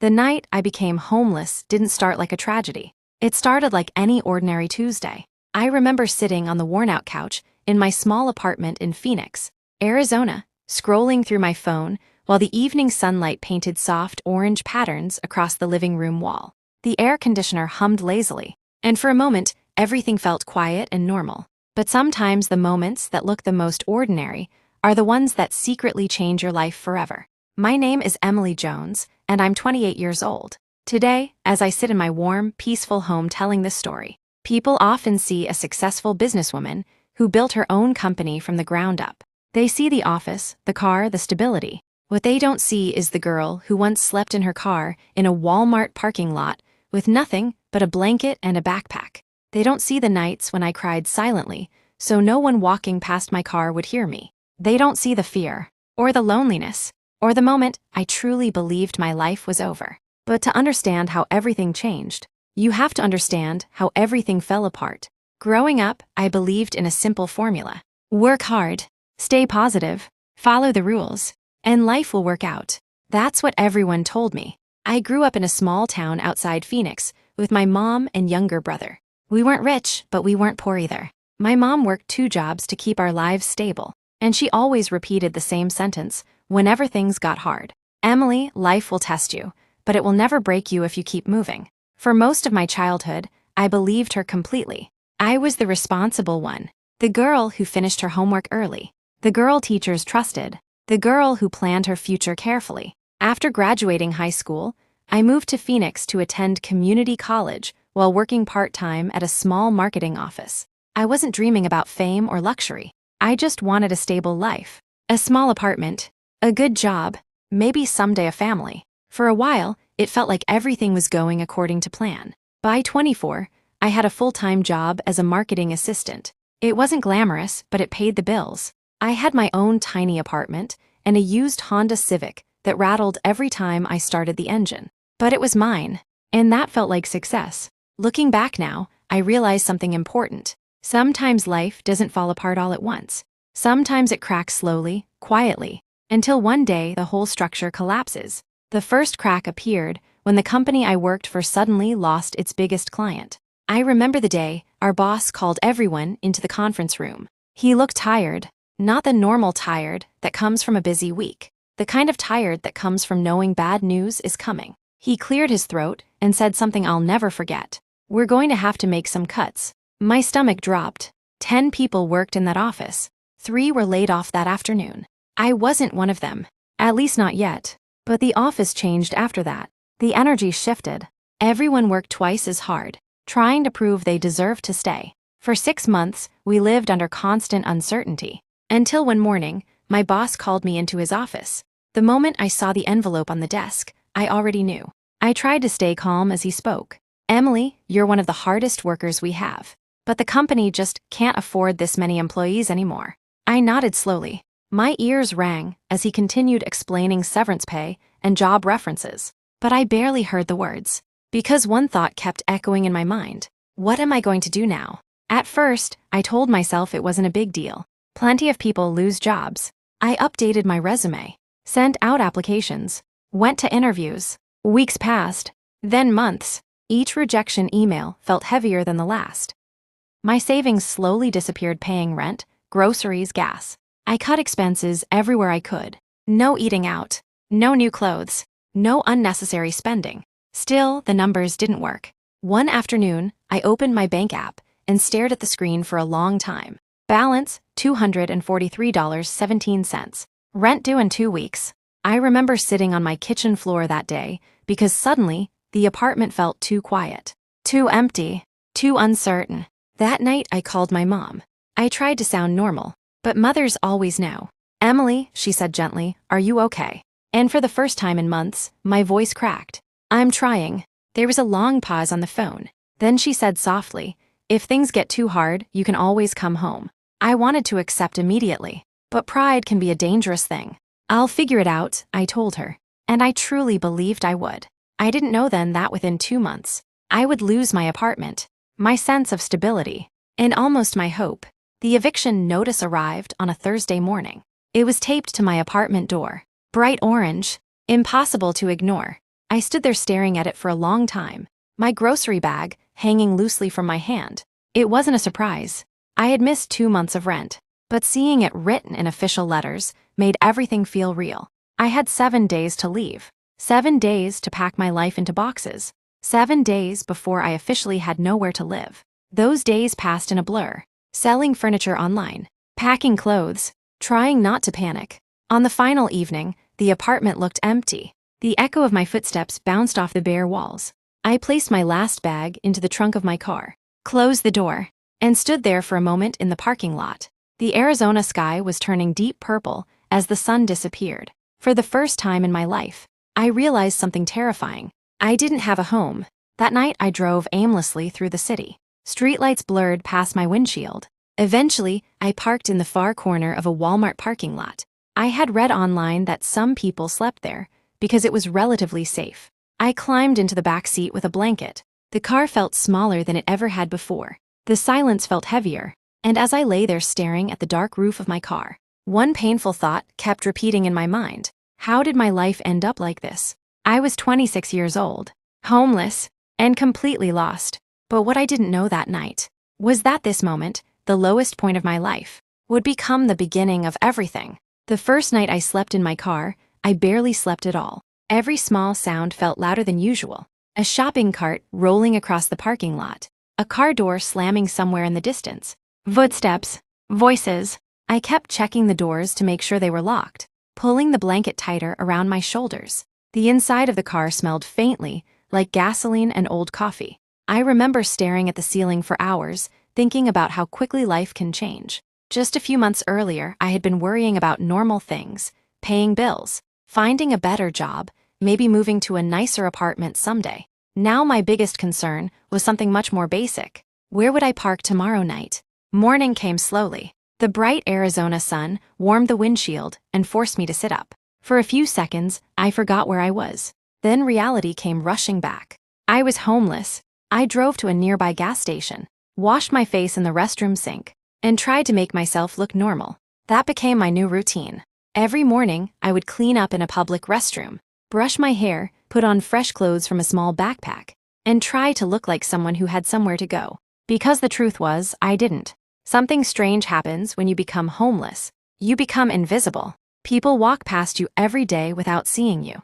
The night I became homeless didn't start like a tragedy. It started like any ordinary Tuesday. I remember sitting on the worn-out couch in my small apartment in Phoenix, Arizona, scrolling through my phone while the evening sunlight painted soft orange patterns across the living room wall. The air conditioner hummed lazily, and for a moment, everything felt quiet and normal. But sometimes the moments that look the most ordinary are the ones that secretly change your life forever. My name is Emily Jones, and I'm 28 years old. Today, as I sit in my warm, peaceful home telling this story, people often see a successful businesswoman who built her own company from the ground up. They see the office, the car, the stability. What they don't see is the girl who once slept in her car in a Walmart parking lot with nothing but a blanket and a backpack. They don't see the nights when I cried silently, so no one walking past my car would hear me. They don't see the fear, or the loneliness, or the moment I truly believed my life was over. But to understand how everything changed, you have to understand how everything fell apart. Growing up, I believed in a simple formula. Work hard, stay positive, follow the rules, and life will work out. That's what everyone told me. I grew up in a small town outside Phoenix with my mom and younger brother. We weren't rich, but we weren't poor either. My mom worked 2 jobs to keep our lives stable, and she always repeated the same sentence whenever things got hard. Emily, life will test you, but it will never break you if you keep moving. For most of my childhood, I believed her completely. I was the responsible one, the girl who finished her homework early, the girl teachers trusted, the girl who planned her future carefully. After graduating high school, I moved to Phoenix to attend community college while working part-time at a small marketing office. I wasn't dreaming about fame or luxury. I just wanted a stable life, a small apartment, a good job, maybe someday a family. For a while, it felt like everything was going according to plan. By 24, I had a full-time job as a marketing assistant. It wasn't glamorous, but it paid the bills. I had my own tiny apartment and a used Honda Civic that rattled every time I started the engine. But it was mine, and that felt like success. Looking back now, I realized something important. Sometimes life doesn't fall apart all at once. Sometimes it cracks slowly, quietly, until one day the whole structure collapses. The first crack appeared when the company I worked for suddenly lost its biggest client. I remember the day our boss called everyone into the conference room. He looked tired, not the normal tired that comes from a busy week, the kind of tired that comes from knowing bad news is coming. He cleared his throat and said something I'll never forget. "We're going to have to make some cuts." My stomach dropped. 10 people worked in that office. 3 were laid off that afternoon. I wasn't one of them, at least not yet. But the office changed after that. The energy shifted. Everyone worked twice as hard, trying to prove they deserved to stay. For 6 months, we lived under constant uncertainty. Until one morning, my boss called me into his office. The moment I saw the envelope on the desk, I already knew. I tried to stay calm as he spoke. "Emily, you're one of the hardest workers we have. But the company just can't afford this many employees anymore." I nodded slowly. My ears rang as he continued explaining severance pay and job references. But I barely heard the words, because one thought kept echoing in my mind. What am I going to do now? At first, I told myself it wasn't a big deal. Plenty of people lose jobs. I updated my resume, sent out applications, went to interviews. Weeks passed, then months. Each rejection email felt heavier than the last. My savings slowly disappeared paying rent, groceries, gas. I cut expenses everywhere I could. No eating out, no new clothes, no unnecessary spending. Still, the numbers didn't work. One afternoon, I opened my bank app and stared at the screen for a long time. Balance, $243.17. Rent due in 2 weeks. I remember sitting on my kitchen floor that day because suddenly, the apartment felt too quiet, too empty, too uncertain. That night, I called my mom. I tried to sound normal, but mothers always know. "Emily," she said gently, "are you okay?" And for the first time in months, my voice cracked. "I'm trying." There was a long pause on the phone. Then she said softly, "If things get too hard, you can always come home." I wanted to accept immediately, but pride can be a dangerous thing. "I'll figure it out," I told her, and I truly believed I would. I didn't know then that within 2 months, I would lose my apartment, my sense of stability, and almost my hope. The eviction notice arrived on a Thursday morning. It was taped to my apartment door, bright orange, impossible to ignore. I stood there staring at it for a long time, my grocery bag hanging loosely from my hand. It wasn't a surprise. I had missed 2 months of rent, but seeing it written in official letters made everything feel real. I had 7 days to leave, 7 days to pack my life into boxes, 7 days before I officially had nowhere to live. Those days passed in a blur, selling furniture online, packing clothes, trying not to panic. On the final evening, the apartment looked empty. The echo of my footsteps bounced off the bare walls. I placed my last bag into the trunk of my car, closed the door, and stood there for a moment in the parking lot. The Arizona sky was turning deep purple as the sun disappeared. For the first time in my life, I realized something terrifying. I didn't have a home. That night, I drove aimlessly through the city. Streetlights blurred past my windshield. Eventually, I parked in the far corner of a Walmart parking lot. I had read online that some people slept there because it was relatively safe. I climbed into the back seat with a blanket. The car felt smaller than it ever had before. The silence felt heavier, and as I lay there staring at the dark roof of my car, one painful thought kept repeating in my mind. How did my life end up like this? I was 26 years old, homeless, and completely lost. But what I didn't know that night was that this moment, the lowest point of my life, would become the beginning of everything. The first night I slept in my car, I barely slept at all. Every small sound felt louder than usual. A shopping cart rolling across the parking lot, a car door slamming somewhere in the distance, footsteps, voices. I kept checking the doors to make sure they were locked, pulling the blanket tighter around my shoulders. The inside of the car smelled faintly, like gasoline and old coffee. I remember staring at the ceiling for hours, thinking about how quickly life can change. Just a few months earlier, I had been worrying about normal things, paying bills, finding a better job, maybe moving to a nicer apartment someday. Now my biggest concern was something much more basic. Where would I park tomorrow night? Morning came slowly. The bright Arizona sun warmed the windshield and forced me to sit up. For a few seconds, I forgot where I was. Then reality came rushing back. I was homeless. I drove to a nearby gas station, washed my face in the restroom sink, and tried to make myself look normal. That became my new routine. Every morning, I would clean up in a public restroom, brush my hair, put on fresh clothes from a small backpack, and try to look like someone who had somewhere to go. Because the truth was, I didn't. Something strange happens when you become homeless. You become invisible. People walk past you every day without seeing you.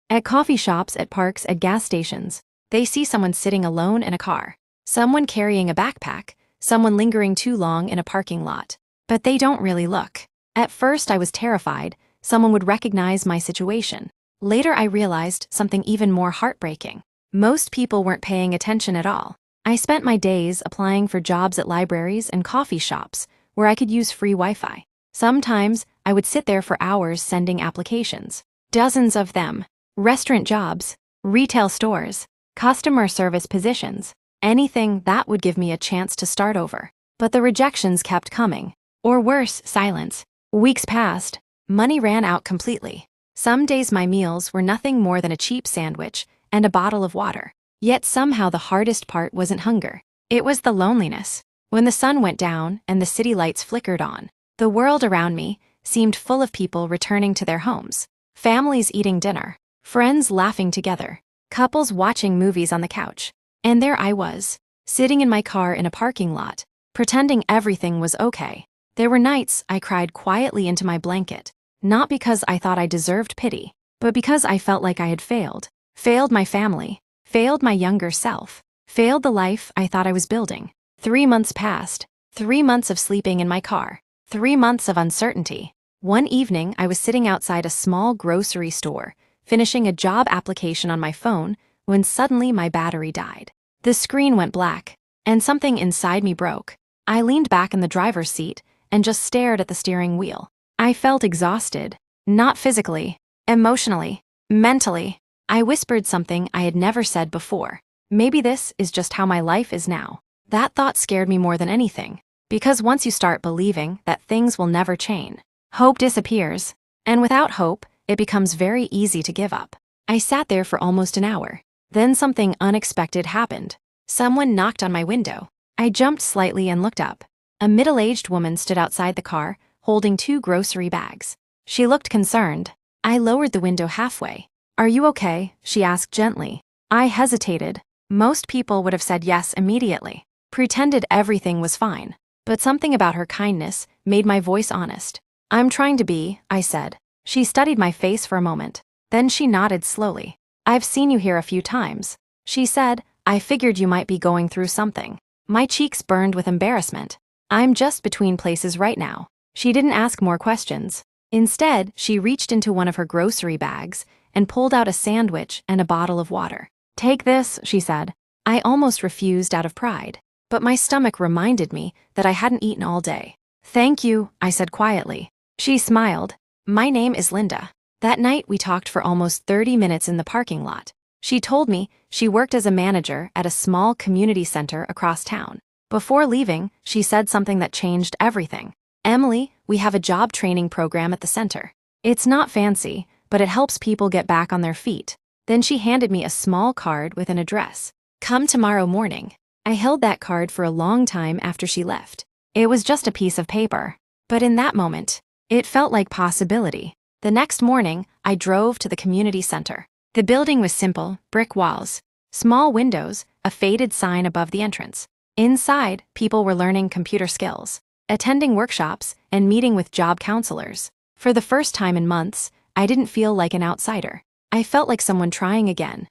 At coffee shops, at parks, at gas stations, they see someone sitting alone in a car, someone carrying a backpack, someone lingering too long in a parking lot. But they don't really look. At first, I was terrified someone would recognize my situation. Later, I realized something even more heartbreaking. Most people weren't paying attention at all. I spent my days applying for jobs at libraries and coffee shops where I could use free Wi-Fi. Sometimes, I would sit there for hours sending applications. Dozens of them. Restaurant jobs, retail stores, customer service positions, anything that would give me a chance to start over. But the rejections kept coming. Or worse, silence. Weeks passed. Money ran out completely. Some days my meals were nothing more than a cheap sandwich and a bottle of water. Yet somehow the hardest part wasn't hunger. It was the loneliness. When the sun went down and the city lights flickered on, the world around me seemed full of people returning to their homes. Families eating dinner, friends laughing together, couples watching movies on the couch. And there I was, sitting in my car in a parking lot, pretending everything was okay. There were nights I cried quietly into my blanket, not because I thought I deserved pity, but because I felt like I had failed. Failed my family, failed my younger self, failed the life I thought I was building. 3 months passed, 3 months of sleeping in my car, 3 months of uncertainty. One evening, I was sitting outside a small grocery store, finishing a job application on my phone, when suddenly my battery died. The screen went black, and something inside me broke. I leaned back in the driver's seat and just stared at the steering wheel. I felt exhausted, not physically, emotionally, mentally. I whispered something I had never said before. Maybe this is just how my life is now. That thought scared me more than anything, because once you start believing that things will never change, hope disappears, and without hope, it becomes very easy to give up. I sat there for almost an hour. Then something unexpected happened. Someone knocked on my window. I jumped slightly and looked up. A middle-aged woman stood outside the car, holding 2 grocery bags. She looked concerned. I lowered the window halfway. "Are you okay?" she asked gently. I hesitated. Most people would have said yes immediately, pretended everything was fine. But something about her kindness made my voice honest. "I'm trying to be," I said. She studied my face for a moment. Then she nodded slowly. "I've seen you here a few times," she said. "I figured you might be going through something." My cheeks burned with embarrassment. "I'm just between places right now." She didn't ask more questions. Instead, she reached into one of her grocery bags and pulled out a sandwich and a bottle of water. "Take this," she said. I almost refused out of pride, but my stomach reminded me that I hadn't eaten all day. "Thank you," I said quietly. She smiled. "My name is Linda." That night we talked for almost 30 minutes in the parking lot. She told me she worked as a manager at a small community center across town. Before leaving, she said something that changed everything. "Emily, we have a job training program at the center. It's not fancy, but it helps people get back on their feet." Then she handed me a small card with an address. "Come tomorrow morning." I held that card for a long time after she left. It was just a piece of paper. But in that moment, it felt like possibility. The next morning, I drove to the community center. The building was simple, brick walls, small windows, a faded sign above the entrance. Inside, people were learning computer skills, attending workshops, and meeting with job counselors. For the first time in months, I didn't feel like an outsider. I felt like someone trying again.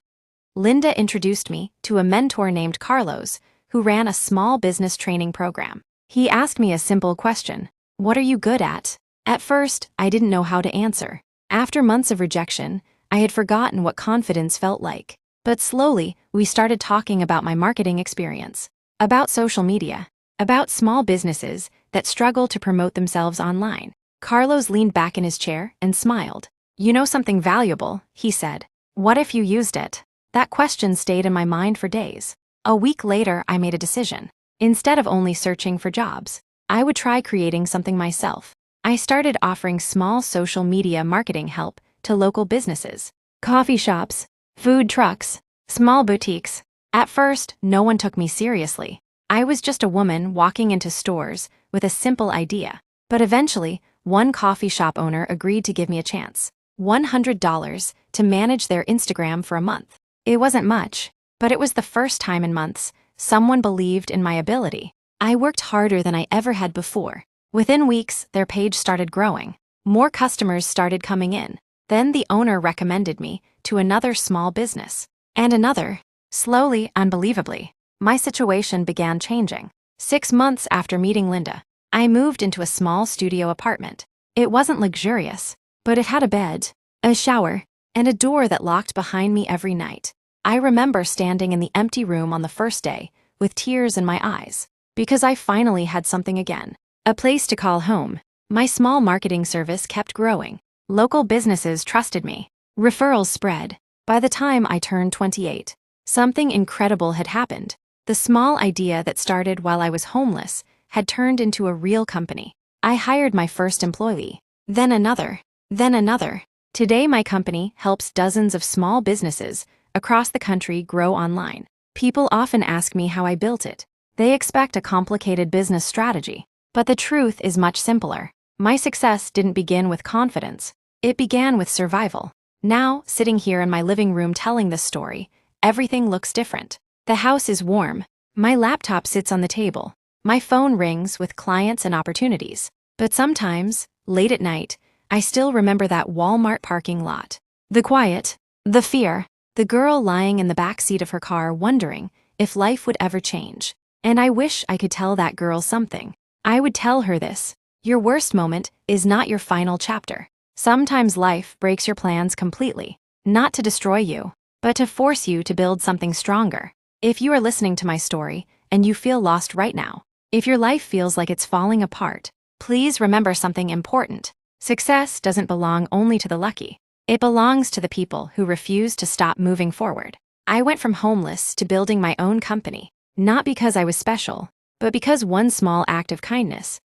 Linda introduced me to a mentor named Carlos, who ran a small business training program. He asked me a simple question: "What are you good at?" At first, I didn't know how to answer. After months of rejection, I had forgotten what confidence felt like. But slowly, we started talking about my marketing experience, about social media, about small businesses that struggle to promote themselves online. Carlos leaned back in his chair and smiled. "You know something valuable," he said. "What if you used it?" That question stayed in my mind for days. A week later, I made a decision. Instead of only searching for jobs, I would try creating something myself. I started offering small social media marketing help to local businesses, coffee shops, food trucks, small boutiques. At first, no one took me seriously. I was just a woman walking into stores with a simple idea. But eventually, one coffee shop owner agreed to give me a chance. $100 to manage their Instagram for a month. It wasn't much, but it was the first time in months someone believed in my ability. I worked harder than I ever had before. Within weeks, their page started growing. More customers started coming in. Then the owner recommended me to another small business, and another. Slowly, unbelievably, my situation began changing. 6 months after meeting Linda, I moved into a small studio apartment. It wasn't luxurious, but it had a bed, a shower, and a door that locked behind me every night. I remember standing in the empty room on the first day, with tears in my eyes, because I finally had something again. A place to call home. My small marketing service kept growing. Local businesses trusted me. Referrals spread. By the time I turned 28, something incredible had happened. The small idea that started while I was homeless had turned into a real company. I hired my first employee, then another, then another. Today, my company helps dozens of small businesses across the country grow online. People often ask me how I built it. They expect a complicated business strategy. But the truth is much simpler. My success didn't begin with confidence. It began with survival. Now, sitting here in my living room telling this story, everything looks different. The house is warm. My laptop sits on the table. My phone rings with clients and opportunities. But sometimes, late at night, I still remember that Walmart parking lot. The quiet, the fear, the girl lying in the back seat of her car wondering if life would ever change. And I wish I could tell that girl something. I would tell her this: your worst moment is not your final chapter. Sometimes life breaks your plans completely, not to destroy you, but to force you to build something stronger. If you are listening to my story and you feel lost right now, if your life feels like it's falling apart, please remember something important. Success doesn't belong only to the lucky. It belongs to the people who refuse to stop moving forward. I went from homeless to building my own company, not because I was special, but because one small act of kindness